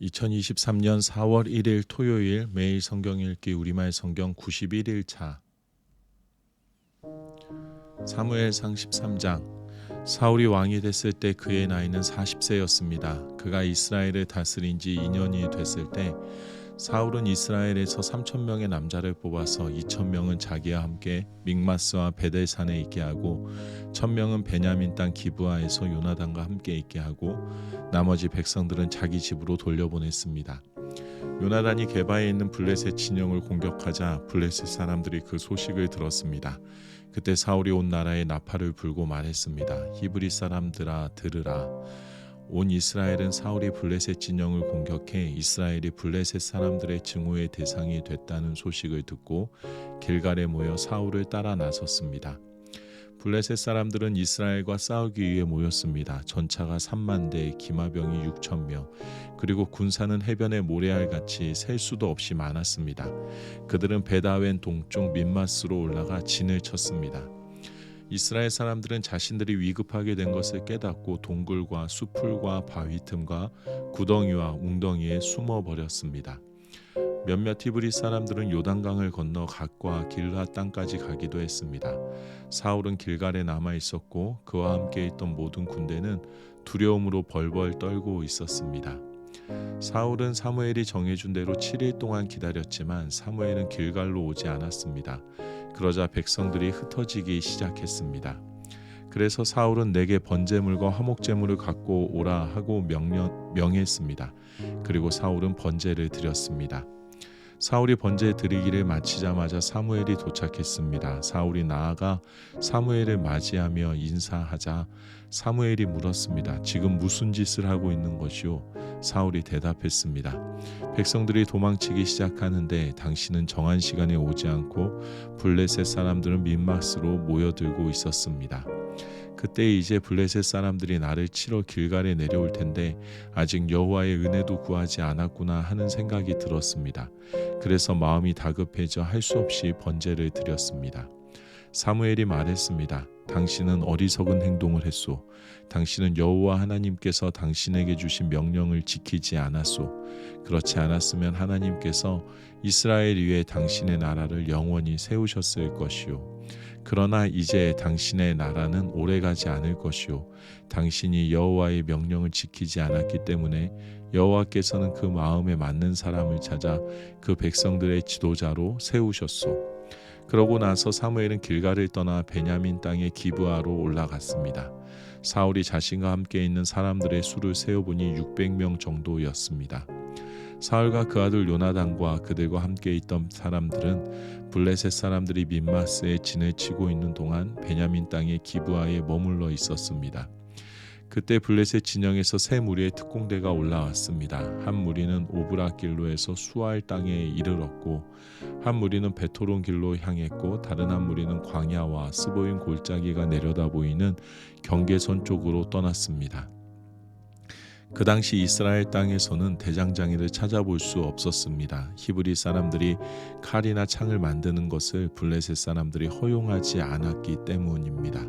2023년 4월 1일 토요일 매일 성경 읽기 우리말 성경 91일차 사무엘상 13장. 사울이 왕이 됐을 때 그의 나이는 40세였습니다. 그가 이스라엘을 다스린 지 2년이 됐을 때 사울은 이스라엘에서 3,000명의 남자를 뽑아서 2,000명은 자기와 함께 믹마스와 베델산에 있게 하고 1,000명은 베냐민 땅 기브아에서 요나단과 함께 있게 하고 나머지 백성들은 자기 집으로 돌려보냈습니다. 요나단이 게바에 있는 블레셋 진영을 공격하자 블레셋 사람들이 그 소식을 들었습니다. 그때 사울이 온 나라에 나팔을 불고 말했습니다. 히브리 사람들아 들으라. 온 이스라엘은 사울이 블레셋 진영을 공격해 이스라엘이 블레셋 사람들의 증오의 대상이 됐다는 소식을 듣고 길갈에 모여 사울을 따라 나섰습니다. 블레셋 사람들은 이스라엘과 싸우기 위해 모였습니다. 전차가 3만 대, 기마병이 6,000명, 그리고 군사는 해변의 모래알같이 셀 수도 없이 많았습니다. 그들은 베다웬 동쪽 민마스로 올라가 진을 쳤습니다. 이스라엘 사람들은 자신들이 위급하게 된 것을 깨닫고 동굴과 수풀과 바위 틈과 구덩이와 웅덩이에 숨어버렸습니다. 몇몇 히브리 사람들은 요단강을 건너 갓과 길라 땅까지 가기도 했습니다. 사울은 길갈에 남아 있었고 그와 함께 있던 모든 군대는 두려움으로 벌벌 떨고 있었습니다. 사울은 사무엘이 정해준 대로 7일 동안 기다렸지만 사무엘은 길갈로 오지 않았습니다. 그러자 백성들이 흩어지기 시작했습니다. 그래서 사울은 내게 번제물과 화목제물을 갖고 오라 하고 명했습니다. 그리고 사울은 번제를 드렸습니다. 사울이 번제 드리기를 마치자마자 사무엘이 도착했습니다. 사울이 나아가 사무엘을 맞이하며 인사하자 사무엘이 물었습니다. 지금 무슨 짓을 하고 있는 것이오? 사울이 대답했습니다. 백성들이 도망치기 시작하는데 당신은 정한 시간에 오지 않고 블레셋 사람들은 민마스로 모여들고 있었습니다. 그때 이제 블레셋 사람들이 나를 치러 길갈에 내려올 텐데 아직 여호와의 은혜도 구하지 않았구나 하는 생각이 들었습니다. 그래서 마음이 다급해져 할 수 없이 번제를 드렸습니다. 사무엘이 말했습니다. 당신은 어리석은 행동을 했소. 당신은 여호와 하나님께서 당신에게 주신 명령을 지키지 않았소. 그렇지 않았으면 하나님께서 이스라엘 위에 당신의 나라를 영원히 세우셨을 것이요. 그러나 이제 당신의 나라는 오래가지 않을 것이요. 당신이 여호와의 명령을 지키지 않았기 때문에 여호와께서는 그 마음에 맞는 사람을 찾아 그 백성들의 지도자로 세우셨소. 그러고 나서 사무엘은 길갈을 떠나 베냐민 땅의 기브아로 올라갔습니다. 사울이 자신과 함께 있는 사람들의 수를 세어보니 600명 정도였습니다. 사울과 그 아들 요나단과 그들과 함께 있던 사람들은 블레셋 사람들이 민마스에 진을 치고 있는 동안 베냐민 땅의 기브아에 머물러 있었습니다. 그때 블레셋 진영에서 세 무리의 특공대가 올라왔습니다. 한 무리는 오브라 길로에서 수알 땅에 이르렀고 한 무리는 베토론 길로 향했고 다른 한 무리는 광야와 스보임 골짜기가 내려다 보이는 경계선 쪽으로 떠났습니다. 그 당시 이스라엘 땅에서는 대장장이를 찾아볼 수 없었습니다. 히브리 사람들이 칼이나 창을 만드는 것을 블레셋 사람들이 허용하지 않았기 때문입니다.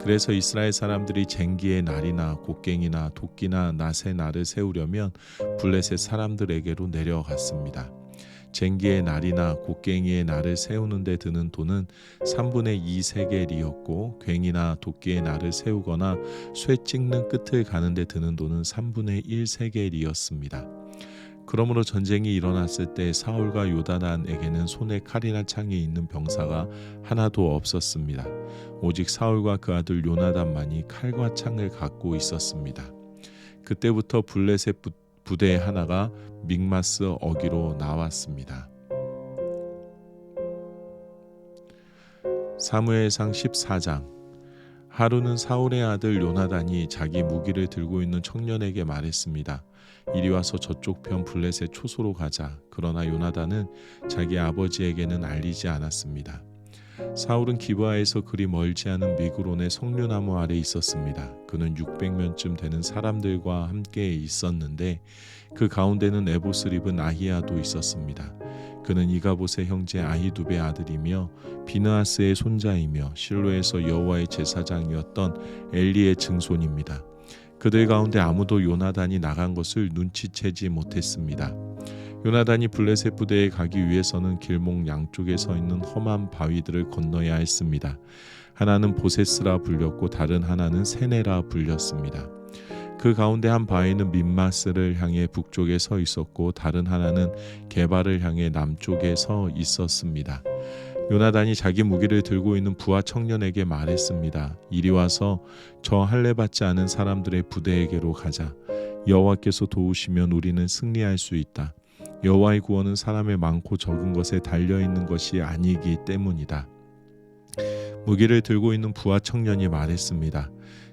그래서 이스라엘 사람들이 쟁기의 날이나 곡괭이나 도끼나 낫의 날을 세우려면 블레셋 사람들에게로 내려갔습니다. 쟁기의 날이나 곡괭이의 날을 세우는 데 드는 돈은 3분의 2 세겔이었고 괭이나 도끼의 날을 세우거나 쇠 찍는 끝을 가는 데 드는 돈은 3분의 1 세겔이었습니다. 그러므로 전쟁이 일어났을 때 사울과 요나단에게는 손에 칼이나 창이 있는 병사가 하나도 없었습니다. 오직 사울과 그 아들 요나단만이 칼과 창을 갖고 있었습니다. 그때부터 블레셋 부대 하나가 믹마스 어기로 나왔습니다. 사무엘상 14장. 하루는 사울의 아들 요나단이 자기 무기를 들고 있는 청년에게 말했습니다. 이리 와서 저쪽 편 블레셋 초소로 가자. 그러나 요나단은 자기 아버지에게는 알리지 않았습니다. 사울은 기브아에서 그리 멀지 않은 미그론의 석류나무 아래 있었습니다. 그는 600명쯤 되는 사람들과 함께 있었는데 그 가운데는 에봇을 입은 아히야도 있었습니다. 그는 이가봇의 형제 아히두베의 아들이며 비느하스의 손자이며 실로에서 여호와의 제사장이었던 엘리의 증손입니다. 그들 가운데 아무도 요나단이 나간 것을 눈치채지 못했습니다. 요나단이 블레셋 부대에 가기 위해서는 길목 양쪽에 서 있는 험한 바위들을 건너야 했습니다. 하나는 보세스라 불렸고 다른 하나는 세네라 불렸습니다. 그 가운데 한 바위는 밋마스를 향해 북쪽에 서 있었고 다른 하나는 게바를 향해 남쪽에 서 있었습니다. 요나단이 자기 무기를 들고 있는 부하 청년에게 말했습니다. 이리 와서 저 할례 받지 않은 사람들의 부대에게로 가자. 여호와께서 도우시면 우리는 승리할 수 있다. 여호와의 구원은 사람의 많고 적은 것에 달려 있는 것이 아니기 때문이다. 무기를 들고 있는 부하 청년이 말했습니다.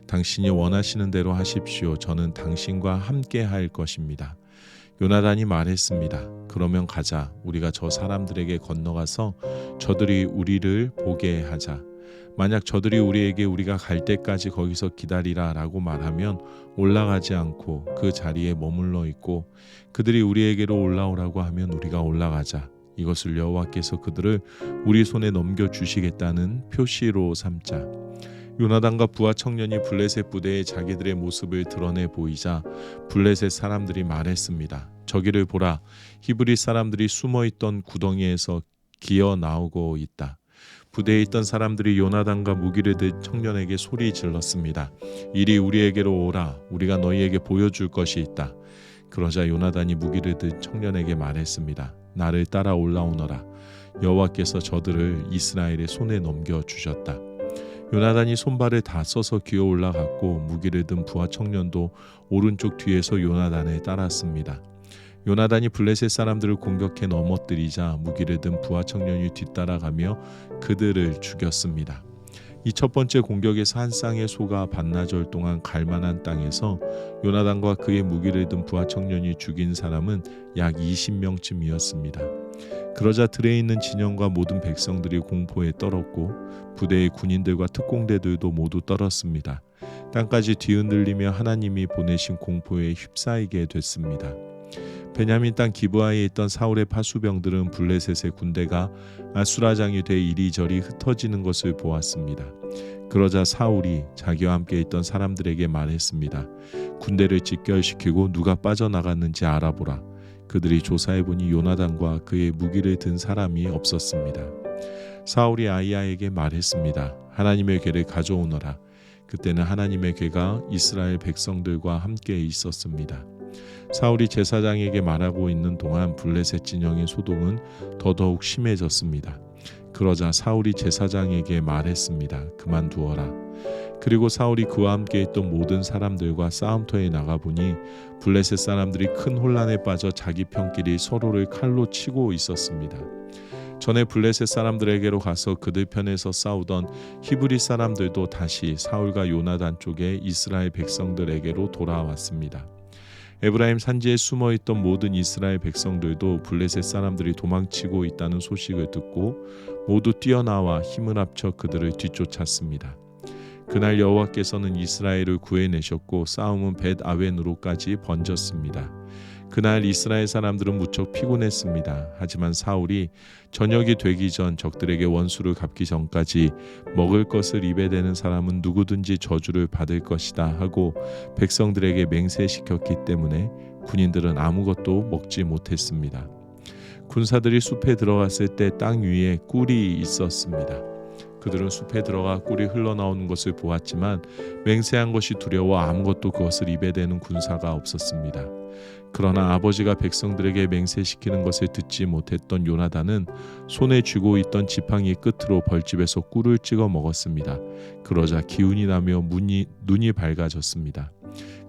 당신이 원하시는 대로 하십시오. 저는 당신과 함께 할 것입니다. 요나단이 말했습니다. 그러면 가자. 우리가 저 사람들에게 건너가서 저들이 우리를 보게 하자. 만약 저들이 우리에게 우리가 갈 때까지 거기서 기다리라 라고 말하면 올라가지 않고 그 자리에 머물러 있고 그들이 우리에게로 올라오라고 하면 우리가 올라가자. 이것을 여호와께서 그들을 우리 손에 넘겨주시겠다는 표시로 삼자. 요나단과 부하 청년이 블레셋 부대에 자기들의 모습을 드러내 보이자 블레셋 사람들이 말했습니다. 저기를 보라. 히브리 사람들이 숨어있던 구덩이에서 기어 나오고 있다. 부대에 있던 사람들이 요나단과 무기를 든 청년에게 소리 질렀습니다. 이리 우리에게로 오라. 우리가 너희에게 보여줄 것이 있다. 그러자 요나단이 무기를 든 청년에게 말했습니다. 나를 따라 올라오너라. 여호와께서 저들을 이스라엘의 손에 넘겨주셨다. 요나단이 손발을 다 써서 기어 올라갔고 무기를 든 부하 청년도 오른쪽 뒤에서 요나단을 따랐습니다. 요나단이 블레셋 사람들을 공격해 넘어뜨리자 무기를 든 부하 청년이 뒤따라가며 그들을 죽였습니다. 이 첫 번째 공격에서 한 쌍의 소가 반나절 동안 갈만한 땅에서 요나단과 그의 무기를 든 부하 청년이 죽인 사람은 약 20명쯤이었습니다. 그러자 들에 있는 진영과 모든 백성들이 공포에 떨었고 부대의 군인들과 특공대들도 모두 떨었습니다. 땅까지 뒤흔들리며 하나님이 보내신 공포에 휩싸이게 됐습니다. 베냐민 땅 기브아에 있던 사울의 파수병들은 블레셋의 군대가 아수라장이 돼 이리저리 흩어지는 것을 보았습니다. 그러자 사울이 자기와 함께 있던 사람들에게 말했습니다. 군대를 직결시키고 누가 빠져나갔는지 알아보라. 그들이 조사해보니 요나단과 그의 무기를 든 사람이 없었습니다. 사울이 아히야에게 말했습니다. 하나님의 궤를 가져오너라. 그때는 하나님의 궤가 이스라엘 백성들과 함께 있었습니다. 사울이 제사장에게 말하고 있는 동안 블레셋 진영의 소동은 더더욱 심해졌습니다. 그러자 사울이 제사장에게 말했습니다. 그만두어라. 그리고 사울이 그와 함께 있던 모든 사람들과 싸움터에 나가보니 블레셋 사람들이 큰 혼란에 빠져 자기 편끼리 서로를 칼로 치고 있었습니다. 전에 블레셋 사람들에게로 가서 그들 편에서 싸우던 히브리 사람들도 다시 사울과 요나단 쪽에 이스라엘 백성들에게로 돌아왔습니다. 에브라임 산지에 숨어있던 모든 이스라엘 백성들도 블레셋 사람들이 도망치고 있다는 소식을 듣고 모두 뛰어나와 힘을 합쳐 그들을 뒤쫓았습니다. 그날 여호와께서는 이스라엘을 구해내셨고 싸움은 벳 아웬으로까지 번졌습니다. 그날 이스라엘 사람들은 무척 피곤했습니다. 하지만 사울이 저녁이 되기 전 적들에게 원수를 갚기 전까지 먹을 것을 입에 대는 사람은 누구든지 저주를 받을 것이다 하고 백성들에게 맹세시켰기 때문에 군인들은 아무것도 먹지 못했습니다. 군사들이 숲에 들어갔을 때 땅 위에 꿀이 있었습니다. 그들은 숲에 들어가 꿀이 흘러나오는 것을 보았지만 맹세한 것이 두려워 아무것도 그것을 입에 대는 군사가 없었습니다. 그러나 아버지가 백성들에게 맹세시키는 것을 듣지 못했던 요나단은 손에 쥐고 있던 지팡이 끝으로 벌집에서 꿀을 찍어 먹었습니다. 그러자 기운이 나며 눈이 밝아졌습니다.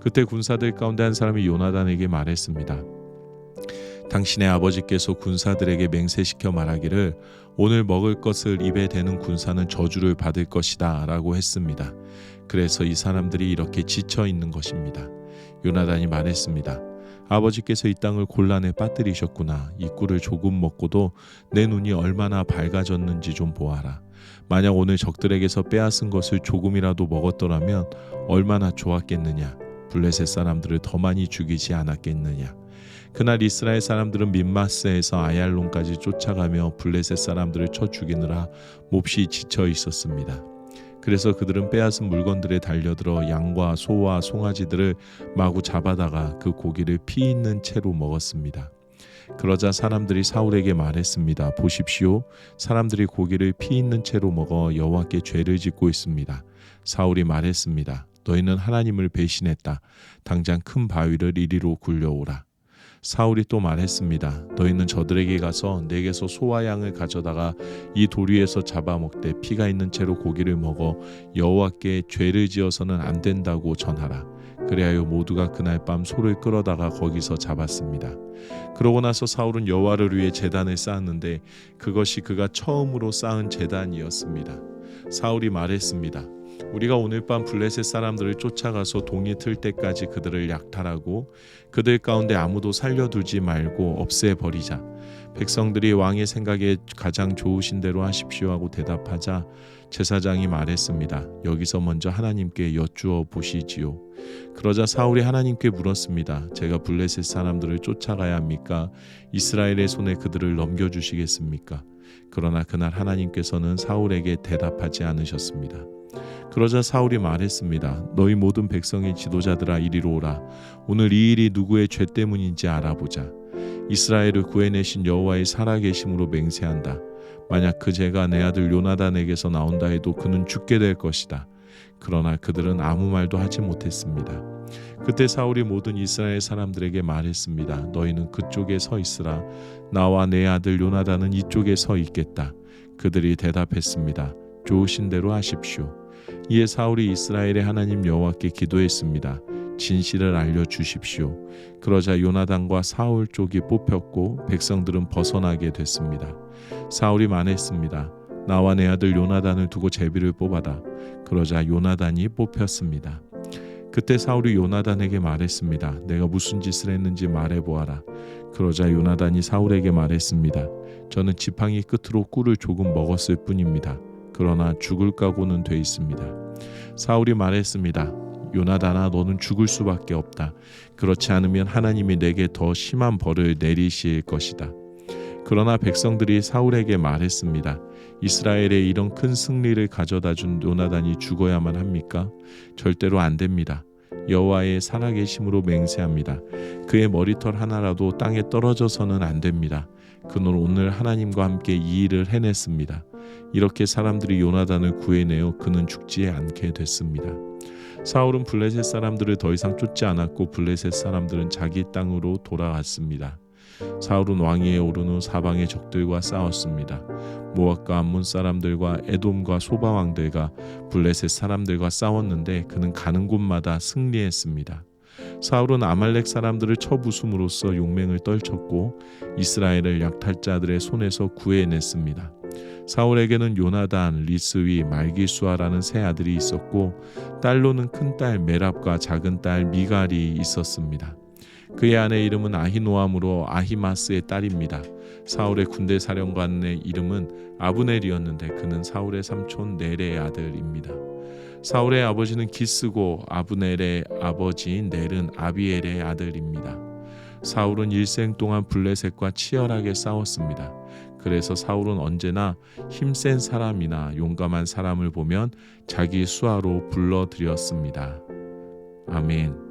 그때 군사들 가운데 한 사람이 요나단에게 말했습니다. 당신의 아버지께서 군사들에게 맹세시켜 말하기를 오늘 먹을 것을 입에 대는 군사는 저주를 받을 것이다 라고 했습니다. 그래서 이 사람들이 이렇게 지쳐 있는 것입니다. 요나단이 말했습니다. 아버지께서 이 땅을 곤란에 빠뜨리셨구나. 이 꿀을 조금 먹고도 내 눈이 얼마나 밝아졌는지 좀 보아라. 만약 오늘 적들에게서 빼앗은 것을 조금이라도 먹었더라면 얼마나 좋았겠느냐. 블레셋 사람들을 더 많이 죽이지 않았겠느냐. 그날 이스라엘 사람들은 밋마스에서 아얄론까지 쫓아가며 블레셋 사람들을 쳐 죽이느라 몹시 지쳐 있었습니다. 그래서 그들은 빼앗은 물건들에 달려들어 양과 소와 송아지들을 마구 잡아다가 그 고기를 피 있는 채로 먹었습니다. 그러자 사람들이 사울에게 말했습니다. 보십시오. 사람들이 고기를 피 있는 채로 먹어 여호와께 죄를 짓고 있습니다. 사울이 말했습니다. 너희는 하나님을 배신했다. 당장 큰 바위를 이리로 굴려오라. 사울이 또 말했습니다. 너희는 저들에게 가서 내게서 소와 양을 가져다가 이 돌 위에서 잡아먹되 피가 있는 채로 고기를 먹어 여호와께 죄를 지어서는 안 된다고 전하라. 그리하여 모두가 그날 밤 소를 끌어다가 거기서 잡았습니다. 그러고 나서 사울은 여호와를 위해 제단을 쌓았는데 그것이 그가 처음으로 쌓은 제단이었습니다. 사울이 말했습니다. 우리가 오늘 밤 블레셋 사람들을 쫓아가서 동이 틀 때까지 그들을 약탈하고 그들 가운데 아무도 살려두지 말고 없애버리자. 백성들이 왕의 생각에 가장 좋으신 대로 하십시오 하고 대답하자 제사장이 말했습니다. 여기서 먼저 하나님께 여쭈어 보시지요. 그러자 사울이 하나님께 물었습니다. 제가 블레셋 사람들을 쫓아가야 합니까? 이스라엘의 손에 그들을 넘겨주시겠습니까? 그러나 그날 하나님께서는 사울에게 대답하지 않으셨습니다. 그러자 사울이 말했습니다. 너희 모든 백성의 지도자들아 이리로 오라. 오늘 이 일이 누구의 죄 때문인지 알아보자. 이스라엘을 구해내신 여호와의 살아계심으로 맹세한다. 만약 그 죄가 내 아들 요나단에게서 나온다 해도 그는 죽게 될 것이다. 그러나 그들은 아무 말도 하지 못했습니다. 그때 사울이 모든 이스라엘 사람들에게 말했습니다. 너희는 그쪽에 서 있으라. 나와 내 아들 요나단은 이쪽에 서 있겠다. 그들이 대답했습니다. 좋으신 대로 하십시오. 이에 사울이 이스라엘의 하나님 여호와께 기도했습니다. 진실을 알려주십시오. 그러자 요나단과 사울 쪽이 뽑혔고 백성들은 벗어나게 됐습니다. 사울이 말했습니다. 나와 내 아들 요나단을 두고 제비를 뽑아다. 그러자 요나단이 뽑혔습니다. 그때 사울이 요나단에게 말했습니다. 내가 무슨 짓을 했는지 말해보아라. 그러자 요나단이 사울에게 말했습니다. 저는 지팡이 끝으로 꿀을 조금 먹었을 뿐입니다. 그러나 죽을 각오는 돼 있습니다. 사울이 말했습니다. 요나단아 너는 죽을 수밖에 없다. 그렇지 않으면 하나님이 내게 더 심한 벌을 내리실 것이다. 그러나 백성들이 사울에게 말했습니다. 이스라엘에 이런 큰 승리를 가져다 준 요나단이 죽어야만 합니까? 절대로 안 됩니다. 여호와의 살아계심으로 맹세합니다. 그의 머리털 하나라도 땅에 떨어져서는 안 됩니다. 그는 오늘 하나님과 함께 이 일을 해냈습니다. 이렇게 사람들이 요나단을 구해내어 그는 죽지 않게 됐습니다. 사울은 블레셋 사람들을 더 이상 쫓지 않았고 블레셋 사람들은 자기 땅으로 돌아갔습니다. 사울은 왕위에 오른 후 사방의 적들과 싸웠습니다. 모압과 암몬 사람들과 에돔과 소바 왕들과 블레셋 사람들과 싸웠는데 그는 가는 곳마다 승리했습니다. 사울은 아말렉 사람들을 쳐부숨으로써 용맹을 떨쳤고 이스라엘을 약탈자들의 손에서 구해냈습니다. 사울에게는 요나단, 리스위, 말기수아라는 세 아들이 있었고 딸로는 큰딸 메랍과 작은딸 미갈이 있었습니다. 그의 아내 이름은 아히노암으로 아히마스의 딸입니다. 사울의 군대 사령관의 이름은 아브넬이었는데 그는 사울의 삼촌 넬의 아들입니다. 사울의 아버지는 기스고 아브넬의 아버지인 넬은 아비엘의 아들입니다. 사울은 일생 동안 블레셋과 치열하게 싸웠습니다. 그래서 사울은 언제나 힘센 사람이나 용감한 사람을 보면 자기 수하로 불러들였습니다. 아멘.